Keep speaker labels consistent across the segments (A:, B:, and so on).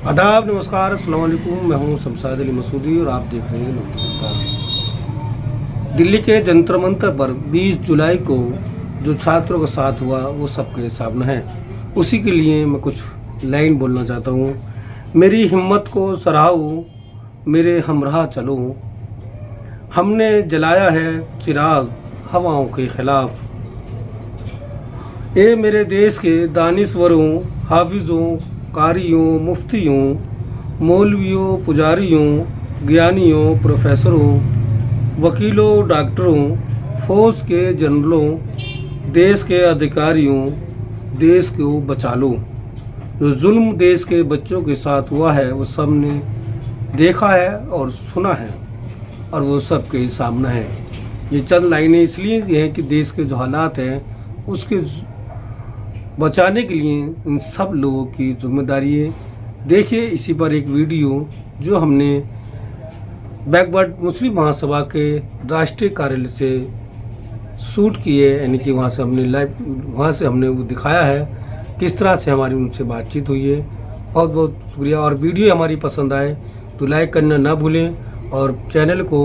A: आदाब, नमस्कार, अस्सलाम वालेकुम। मैं हूं शमशाद अली मसूदी और आप देख रहे हैं नमस्कार। दिल्ली के जंतर मंतर पर 20 जुलाई को जो छात्रों के साथ हुआ वो सबके सामने है। उसी के लिए मैं कुछ लाइन बोलना चाहता हूं। मेरी हिम्मत को सराहो, मेरे हमराह चलो, हमने जलाया है चिराग हवाओं के खिलाफ। ये मेरे देश के दानिश्वरों, हाफिज़ों, कारियों, मुफ्तियों, मौलवियों, पुजारियों, ज्ञानियों, प्रोफेसरों, वकीलों, डॉक्टरों, फौज के जनरलों, देश के अधिकारियों, देश को बचा लो। जो जुल्म देश के बच्चों के साथ हुआ है वो सब ने देखा है और सुना है और वो सबके सामने है। ये चंद लाइनें इसलिए हैं कि देश के जो हालात हैं उसके बचाने के लिए इन सब लोगों की जिम्मेदारी है। देखिए इसी पर एक वीडियो जो हमने बैकवर्ड मुस्लिम महासभा के राष्ट्रीय कार्यालय से शूट किए, यानी कि वहाँ से हमने वो दिखाया है किस तरह से हमारी उनसे बातचीत हुई है। बहुत बहुत शुक्रिया। और वीडियो हमारी पसंद आए तो लाइक करना ना भूलें और चैनल को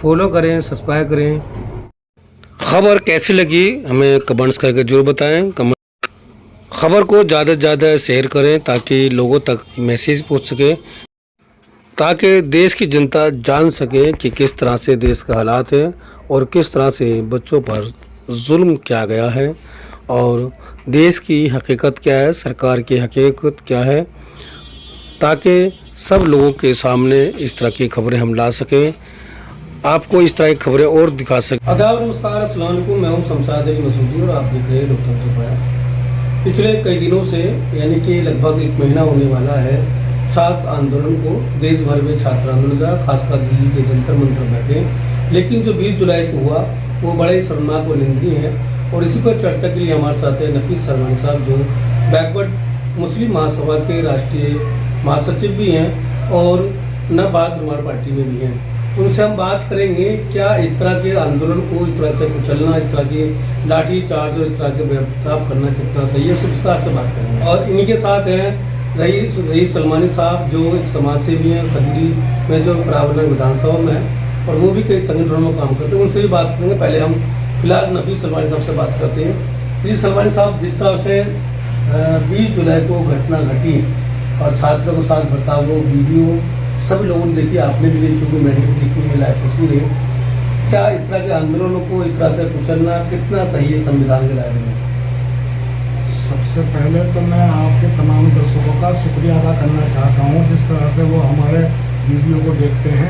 A: फॉलो करें, सब्सक्राइब करें। खबर कैसी लगी हमें कमेंट्स करके जरूर बताएं। खबर को ज़्यादा से ज़्यादा शेयर करें ताकि लोगों तक मैसेज पहुंच सके, ताकि देश की जनता जान सके कि किस तरह से देश का हालात है और किस तरह से बच्चों पर जुल्म किया गया है और देश की हकीकत क्या है, सरकार की हकीकत क्या है, ताकि सब लोगों के सामने इस तरह की खबरें हम ला सकें, आपको इस तरह की खबरें और दिखा सकें। आदाब, नमस्कार, अस्सलाम वालेकुम। मैं हूं शमशाद अली मसूदी और आप देख रहे हैं डॉक्टर त्रिपाठी। पिछले कई दिनों से, यानी कि लगभग 1 महीना होने वाला है, छात्र आंदोलन को देश भर में छात्र आंदोलन का, खासकर दिल्ली के जंतर मंतर बैठे। लेकिन जो 20 जुलाई को हुआ वो बड़े शर्मनाक और निंदनीय है और इसी पर चर्चा के लिए हमारे साथ है नफीस सरवानी साहब, जो बैकवर्ड मुस्लिम महासभा के राष्ट्रीय महासचिव भी हैं और नाबाद रुमार पार्टी में भी हैं। उनसे हम बात करेंगे क्या इस तरह के आंदोलन को इस तरह से कुचलना, इस तरह के लाठी चार्ज और इस तरह के बर्ताव करना कितना सही है, उस विस्तार से बात करेंगे। और इन्हीं के साथ हैं रईस सलमानी साहब, जो एक समाज सेवी हैं, खजूरी में जो प्रावरण विधानसभा में है और वो भी कई संगठनों में काम करते हैं, उनसे भी बात करेंगे। पहले हम फिलहाल नफीस सलमानी साहब से बात करते हैं। नफीस सलमानी साहब, जिस तरह से 20 जुलाई को घटना घटी और छात्रों के साथ बर्ताव, वो वीडियो सभी लोगों ने देखी, आपने भी देखी होगी, मैंने भी देखी हुई लाइव तस्वीरें। क्या इस तरह के आंदोलनों को इस तरह से कुचलना कितना सही है संविधान के दायरे में?
B: सबसे पहले तो मैं आपके तमाम दर्शकों का शुक्रिया अदा करना चाहता हूँ जिस तरह से वो हमारे वीडियो को देखते हैं,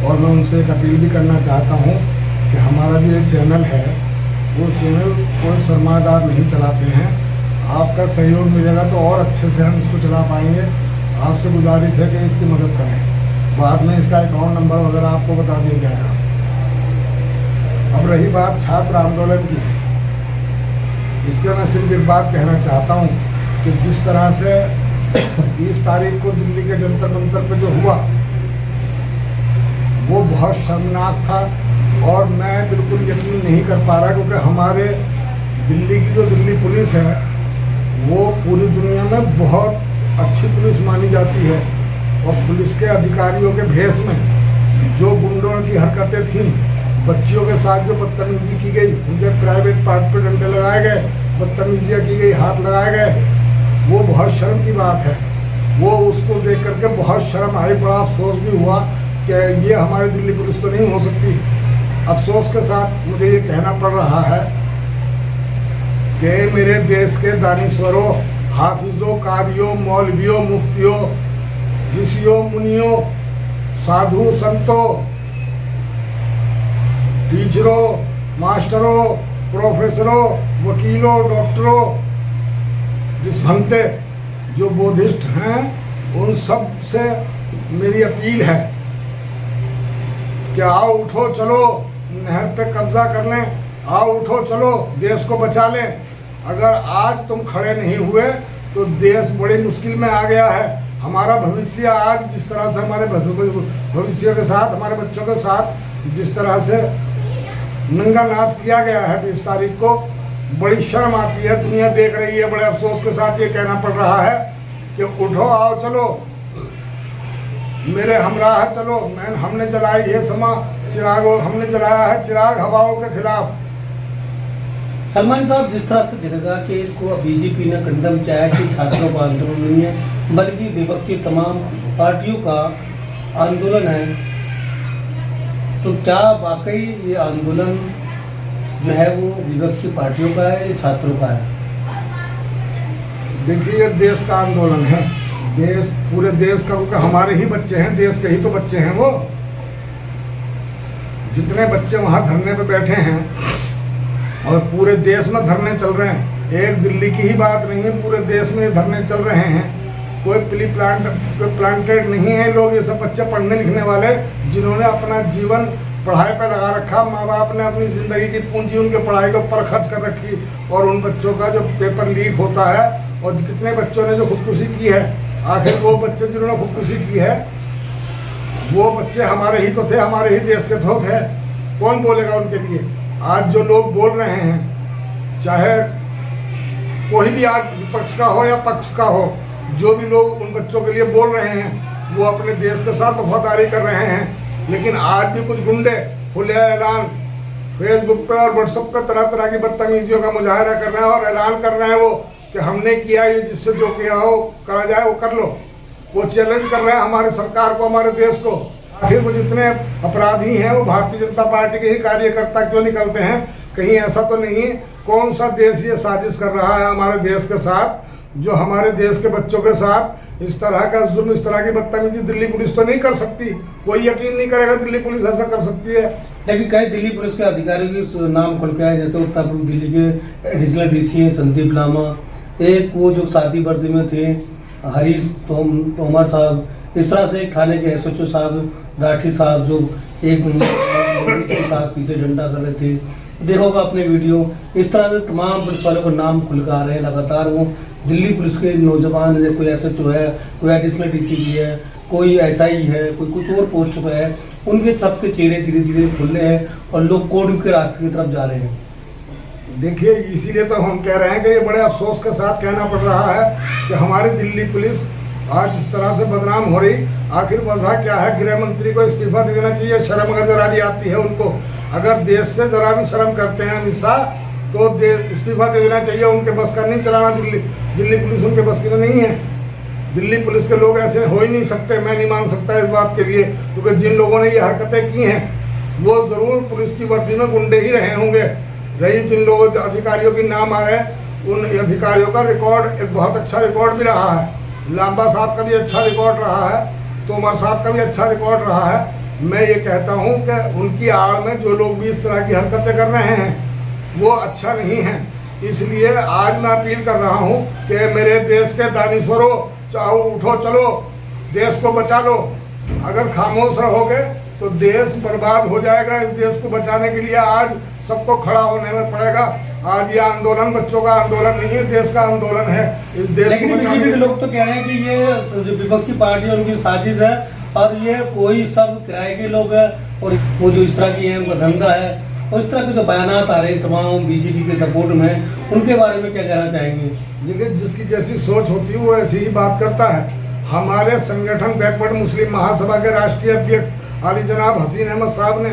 B: और मैं उनसे एक अपील भी करना चाहता हूँ कि हमारा जो एक चैनल है वो चैनल कोई सरमादार नहीं चलाते हैं। आपका सहयोग मिलेगा तो और अच्छे से हम इसको चला पाएंगे। आपसे गुजारिश है कि इसकी मदद करें। बाद में इसका अकाउंट नंबर वगैरह आपको बता दिया जाएगा। अब रही बात छात्र आंदोलन की, इस पर मैं सिर्फ एक बात कहना चाहता हूँ कि जिस तरह से 20 तारीख को दिल्ली के जंतर मंतर पर जो हुआ वो बहुत शर्मनाक था और मैं बिल्कुल यकीन नहीं कर पा रहा, क्योंकि हमारे दिल्ली की जो दिल्ली पुलिस है वो पूरी दुनिया में बहुत अच्छी पुलिस मानी जाती है और पुलिस के अधिकारियों के भेष में जो गुंडों की हरकतें थीं, बच्चियों के साथ जो बदतमीजी की गई, उनके प्राइवेट पार्ट पर डंडे लगाए गए, बदतमीजियाँ की गई, हाथ लगाए गए, वो बहुत शर्म की बात है। वो उसको देख करके बहुत शर्म आई, बड़ा अफसोस भी हुआ कि ये हमारी दिल्ली पुलिस तो नहीं हो सकती। अफसोस के साथ मुझे ये कहना पड़ रहा है कि मेरे देश के दानिश्वरों, हाफिज़ों, कारियों, मौलवियों, मुफ्तियों, ऋषियों, मुनियों, साधु संतों, टीचरों, मास्टरों, प्रोफेसरों, वकीलों, डॉक्टरों, संते जो बुद्धिस्ट हैं, उन सब से मेरी अपील है कि आओ उठो चलो, नहर पे कब्जा कर लें, आओ उठो चलो, देश को बचा लें। अगर आज तुम खड़े नहीं हुए तो देश बड़ी मुश्किल में आ गया है। हमारा भविष्य आज जिस तरह से हमारे भविष्य के साथ, हमारे बच्चों के साथ जिस तरह से नंगा नाच किया गया है 20 तारीख को, बड़ी शर्म आती है, दुनिया देख रही है। बड़े अफसोस के साथ ये कहना पड़ रहा है कि उठो आओ चलो, मेरे हमराह चलो, हमने जलाई ये समा चिराग, हमने जलाया है चिराग हवाओं के खिलाफ।
A: सलमान साहब, जिस तरह से देखा कि इसको बीजेपी ने कंडम किया है कि छात्रों का आंदोलन नहीं है बल्कि विपक्ष की तमाम पार्टियों का आंदोलन है, तो क्या वाकई ये आंदोलन जो है वो विपक्ष की पार्टियों का है या छात्रों का है?
B: देखिए, ये देश का आंदोलन है, देश, पूरे देश का, क्योंकि हमारे ही बच्चे हैं, देश के ही तो बच्चे हैं वो। जितने बच्चे वहाँ धरने पे बैठे हैं और पूरे देश में धरने चल रहे हैं, एक दिल्ली की ही बात नहीं है, पूरे देश में धरने चल रहे हैं। कोई प्लांटेड नहीं है लोग, ये सब बच्चे पढ़ने लिखने वाले जिन्होंने अपना जीवन पढ़ाई पे लगा रखा, माँ बाप ने अपनी ज़िंदगी की पूंजी उनके पढ़ाई के ऊपर खर्च कर रखी, और उन बच्चों का जो पेपर लीक होता है और कितने बच्चों ने जो खुदकुशी की है, आखिर वो बच्चे जिन्होंने खुदकुशी की है वो बच्चे हमारे ही तो थे, हमारे ही देश के तो थे। कौन बोलेगा उनके लिए? आज जो लोग बोल रहे हैं, चाहे कोई भी आज विपक्ष का हो या पक्ष का हो, जो भी लोग उन बच्चों के लिए बोल रहे हैं वो अपने देश के साथ वफादारी कर रहे हैं। लेकिन आज भी कुछ गुंडे खुले ऐलान फेसबुक पे और व्हाट्सएप पे तरह तरह की बदतमीजियों का मुजाहरा कर रहे हैं और ऐलान कर रहे हैं वो कि हमने किया, ये जिससे जो किया हो करा जाए वो कर लो। वो चैलेंज कर रहे हैं हमारी सरकार को, हमारे देश को। आखिर वो जितने अपराधी हैं वो भारतीय जनता पार्टी के ही कार्यकर्ता क्यों निकलते हैं? कहीं ऐसा तो नहीं है? कौन सा देश ये साजिश कर रहा है हमारे देश के साथ, जो हमारे देश के बच्चों के साथ इस तरह का जुल्म, इस तरह की बदतमीजी दिल्ली पुलिस तो नहीं कर सकती। कोई यकीन नहीं करेगा दिल्ली पुलिस ऐसा कर सकती है।
A: लेकिन कई दिल्ली पुलिस के अधिकारी के नाम खुल के आए, जैसे उत्तर पूर्व दिल्ली के एडिशनल डीसी संदीप लामा, एक वो जो शादी वर्दी में थे हरीश तोमर साहब, इस तरह से एक थाने के SHO साहब राठी साहब जो एक के साथ पीछे डंडा कर रहे थे, देखोगा अपने वीडियो। इस तरह से तमाम पुलिस वालों को नाम खुल कर आ रहे हैं लगातार। वो दिल्ली पुलिस के नौजवान है, कोई SHO है, कोई एडिशनल DCP है, कोई SI है, कोई कुछ और पोस्ट पर है, उनके सबके चेहरे धीरे धीरे खुल रहे हैं और लोग कोड के रास्ते की तरफ जा रहे हैं।
B: देखिए, इसीलिए तो हम कह रहे हैं कि ये बड़े अफसोस के साथ कहना पड़ रहा है कि हमारी दिल्ली पुलिस आज इस तरह से बदनाम हो रही। आखिर वजह क्या है? गृह मंत्री को इस्तीफा दे देना चाहिए, शर्म अगर जरा भी आती है उनको। अगर देश से जरा भी शर्म करते हैं अमित शाह तो इस्तीफा दे देना चाहिए। उनके बस का नहीं चलाना, दिल्ली पुलिस उनके बस की तो नहीं है। दिल्ली पुलिस के लोग ऐसे हो ही नहीं सकते, मैं नहीं मान सकता इस बात के लिए, क्योंकि जिन लोगों ने ये हरकतें की हैं वो ज़रूर पुलिस की वर्दी में गुंडे ही रहे होंगे। रही जिन लोगों अधिकारियों के नाम आ रहे हैं, उन अधिकारियों का रिकॉर्ड एक बहुत अच्छा रिकॉर्ड भी रहा है। लांबा साहब का भी अच्छा रिकॉर्ड रहा है, तोमर साहब का भी अच्छा रिकॉर्ड रहा है। मैं ये कहता हूँ कि उनकी आड़ में जो लोग भी इस तरह की हरकतें कर रहे हैं वो अच्छा नहीं है। इसलिए आज मैं अपील कर रहा हूँ कि मेरे देश के दानिश्वरों, चाहो उठो, चलो देश को बचा लो। अगर खामोश रहोगे तो देश बर्बाद हो जाएगा। इस देश को बचाने के लिए आज सबको खड़ा होने में पड़ेगा। आज ये आंदोलन बच्चों का आंदोलन नहीं है, देश का आंदोलन है। इस देश
A: लेकिन बीजेपी के लोग तो कह रहे हैं कि ये जो विपक्ष की पार्टी है उनकी साजिश है और ये कोई सब किराए के लोग हैं और वो जो इस तरह की है उनका धंधा है। और इस तरह के जो बयानात आ रहे हैं तमाम बीजेपी के सपोर्ट में, उनके बारे में क्या कहना चाहेंगे?
B: देखिए, जिसकी जैसी सोच होती है वो ऐसी ही बात करता है। हमारे संगठन बैकवर्ड मुस्लिम महासभा के राष्ट्रीय अध्यक्ष आली जनाब हसीन अहमद साहब ने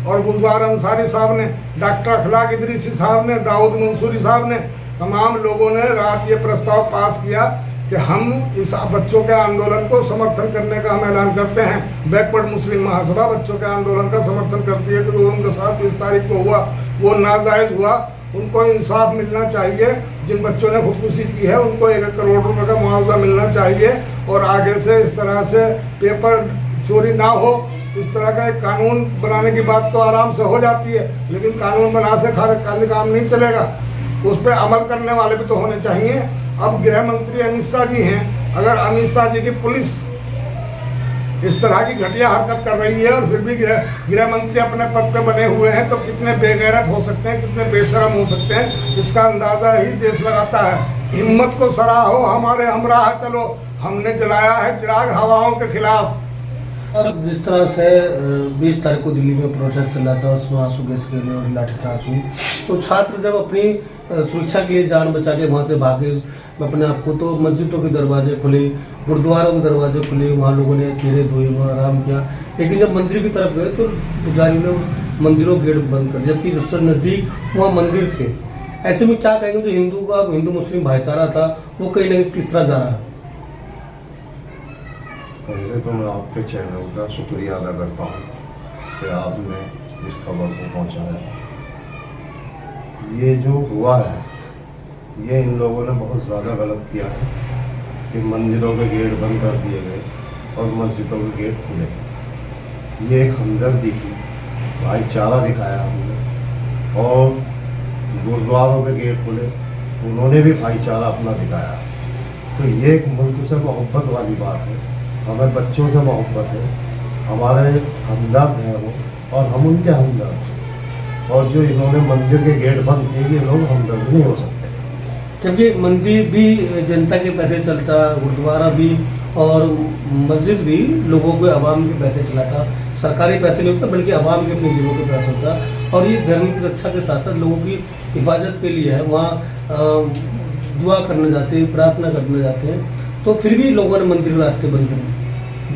B: और गुलजार अंसारी साहब ने, डॉक्टर अखलाक इदरीसी साहब ने, दाऊद मंसूरी साहब ने, तमाम लोगों ने रात ये प्रस्ताव पास किया कि हम इस बच्चों के आंदोलन को समर्थन करने का हम ऐलान करते हैं। बैकवर्ड मुस्लिम महासभा बच्चों के आंदोलन का समर्थन करती है कि जो उनके साथ 20 तारीख को हुआ वो नाजायज़ हुआ। उनको इंसाफ मिलना चाहिए। जिन बच्चों ने खुदकुशी की है उनको 1 करोड़ रुपए का मुआवजा मिलना चाहिए और आगे से इस तरह से पेपर चोरी ना हो, इस तरह का एक कानून बनाने की बात तो आराम से हो जाती है, लेकिन कानून बना से खाली काम नहीं चलेगा, उस पर अमल करने वाले भी तो होने चाहिए। अब गृह मंत्री अमित शाह जी हैं, अगर अमित शाह जी की पुलिस इस तरह की घटिया हरकत कर रही है और फिर भी गृह मंत्री अपने पद पे बने हुए हैं तो कितने बेगैरत हो सकते हैं, कितने बेशरम हो सकते हैं, इसका अंदाजा ही देश लगाता है। हिम्मत को सराहो, हमारे हमराह चलो, हमने जलाया है चिराग हवाओं के खिलाफ।
A: अब जिस तरह से 20 तारीख को दिल्ली में प्रोटेस्ट चला था, उसमें आंसू गैस गिरने और लाठीचार्ज हुई, तो छात्र जब अपनी सुरक्षा के लिए जान बचा के वहाँ से भागे अपने आप को, तो मस्जिदों के दरवाजे खुले, गुरुद्वारों के दरवाजे खुले, वहाँ लोगों ने चेहरे धोए और आराम किया। लेकिन जब मंदिर की तरफ गए तो पुजारी ने मंदिरों के गेट बंद कर, जबकि सबसे नज़दीक वहाँ मंदिर थे। ऐसे में क्या कहेंगे, जो हिंदू मुस्लिम भाईचारा था वो कहीं ना कहीं किस तरह जा रहा है?
C: पहले तो मैं आपके चैनल का शुक्रिया अदा करता हूँ कि आपने इस खबर को पहुँचाया। ये जो हुआ है ये इन लोगों ने बहुत ज़्यादा गलत किया है कि मंदिरों के गेट बंद कर दिए गए और मस्जिदों के गेट खुले। ये एक हमदर्दी की भाईचारा दिखाया हमने, और गुरुद्वारों के गेट खुले, उन्होंने भी भाईचारा अपना दिखाया। तो ये एक मुल्क से मोहब्बत वाली बात है। हमें बच्चों से मोहब्बत है, हमारे हमदर्द हैं वो, और हम उनके हमदर्द हैं। और जो इन्होंने मंदिर के गेट बंद किए, ये लोग हमदर्द नहीं हो सकते।
A: क्योंकि मंदिर भी जनता के पैसे चलता, गुरुद्वारा भी और मस्जिद भी लोगों के आवाम के पैसे चलाता, सरकारी पैसे नहीं होता बल्कि आवाम के अपने जेबों के पैसे होता। और ये धर्म की रक्षा के साथ साथ लोगों की हिफाजत के लिए है। वहाँ दुआ करने जाते हैं, प्रार्थना करने जाते हैं, तो फिर भी लोगों ने मंदिर के रास्ते बंद कर दिए।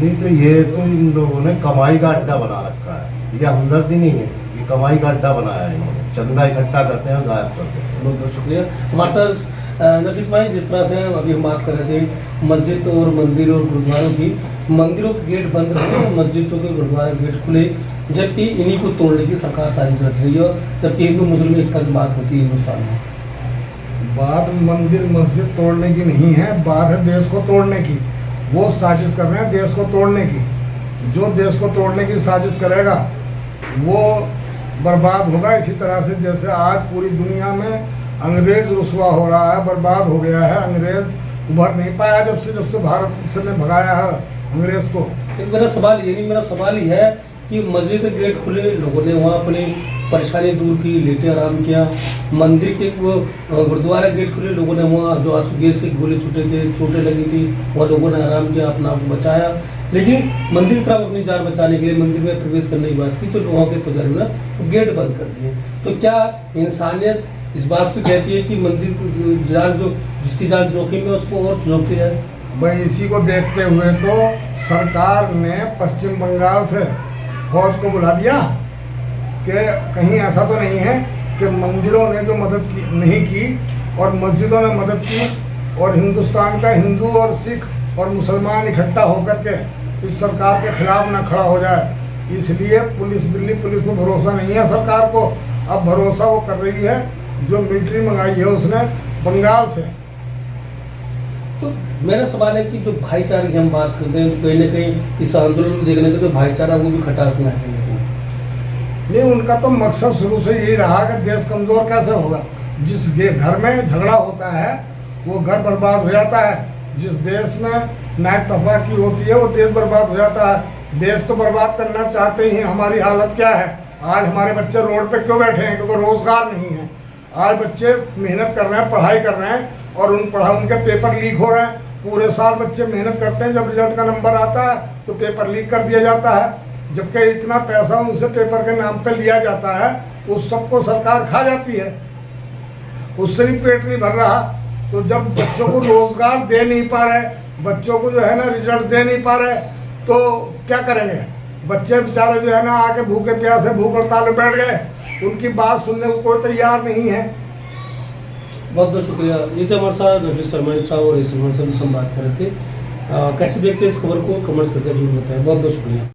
C: नहीं तो ये तो इन लोगों ने कमाई का अड्डा बना रखा है। ये हमदर्दी नहीं है, ये कमाई का अड्डा बनाया है इन्होंने। चंदा इकट्ठा करते हैं, गायब करते हैं।
A: बहुत बहुत शुक्रिया। हमारे साथ नफीस भाई, जिस तरह से अभी हम बात कर रहे थे मस्जिद और मंदिर और गुरुद्वारों की, मंदिरों के गेट बंद रहे और मस्जिदों के गुरुद्वारा के गेट खुले, जबकि इन्हीं को तोड़ने की सरकार साजिश रच रही है। जबकि हिंदू मुस्लिम एकता की बात होती है हिंदुस्तान में।
B: बात मंदिर मस्जिद तोड़ने की नहीं है, बात है देश को तोड़ने की। वो साजिश कर रहे हैं देश को तोड़ने की। जो देश को तोड़ने की साजिश करेगा वो बर्बाद होगा। इसी तरह से जैसे आज पूरी दुनिया में अंग्रेज रुसवा हो रहा है, बर्बाद हो गया है। अंग्रेज उभर नहीं पाया जब से भारत से ने भगाया है अंग्रेज को।
A: मेरा सवाल ही है कि मस्जिद के गेट खुले, लोगों ने वहाँ अपनी परेशानी दूर की, लेटे आराम किया। मंदिर के वो गुरुद्वारा गेट खुले, लोगों ने वहाँ जो आंसू गैस के गोले छूटे थे, चोटें लगी थी, वहाँ लोगों ने आराम किया, अपना आप को बचाया। लेकिन मंदिर की तरफ अपनी जान बचाने के लिए मंदिर में प्रवेश करने की बात की तो वहाँ के पुजारी ने गेट बंद कर दिए। तो क्या इंसानियत इस बात को कहती है कि मंदिर की जान जो जिसकी जान जोखिम है उसको और चुनौती है?
B: भाई इसी को देखते हुए तो सरकार ने पश्चिम बंगाल से फौज को बुला दिया कि कहीं ऐसा तो नहीं है कि मंदिरों ने जो मदद की नहीं की और मस्जिदों ने मदद की, और हिंदुस्तान का हिंदू और सिख और मुसलमान इकट्ठा होकर के इस सरकार के खिलाफ ना खड़ा हो जाए। इसलिए दिल्ली पुलिस को भरोसा नहीं है सरकार को। अब भरोसा वो कर रही है जो मिलिट्री मंगाई है उसने बंगाल से।
A: तो मेरा सवाल है कि जो भाईचारे की हम बात करते हैं, तो कहीं ना कहीं इस आंदोलन को देखने का जो भाईचारा वो भी खटास में है।
B: नहीं, उनका तो मकसद शुरू से यही रहा कि देश कमजोर कैसे होगा। जिस घर में झगड़ा होता है वो घर बर्बाद हो जाता है। जिस देश में नाइतफाकी होती है वो देश बर्बाद हो जाता है। देश तो बर्बाद करना चाहते ही। हमारी हालत क्या है आज? हमारे बच्चे रोड पे क्यों बैठे हैं? क्योंकि रोजगार नहीं है। आज बच्चे मेहनत कर रहे हैं, पढ़ाई कर रहे हैं, और उनके पेपर लीक हो रहे हैं। पूरे साल बच्चे मेहनत करते हैं, जब रिजल्ट का नंबर आता है तो पेपर लीक कर दिया जाता है। जबकि इतना पैसा उनसे पेपर के नाम पे लिया जाता है, उस सबको सरकार खा जाती है, उससे भी पेट नहीं भर रहा। तो जब बच्चों को रोजगार दे नहीं पा रहे, बच्चों को जो है ना रिजल्ट दे नहीं पा रहे, तो क्या करेंगे? बच्चे बेचारे जो है ना आके भूखे प्यासे भूख हड़ताल में बैठ गए, उनकी बात सुनने को कोई तैयार नहीं है।
A: बहुत बहुत शुक्रिया। ये तो हमारे साथ नफीस सरमानी साहब और इस से हम बात कर रहे थे। कैसे देखते हैं इस खबर को, कमेंट्स करके जरूर बताएं। बहुत बहुत शुक्रिया।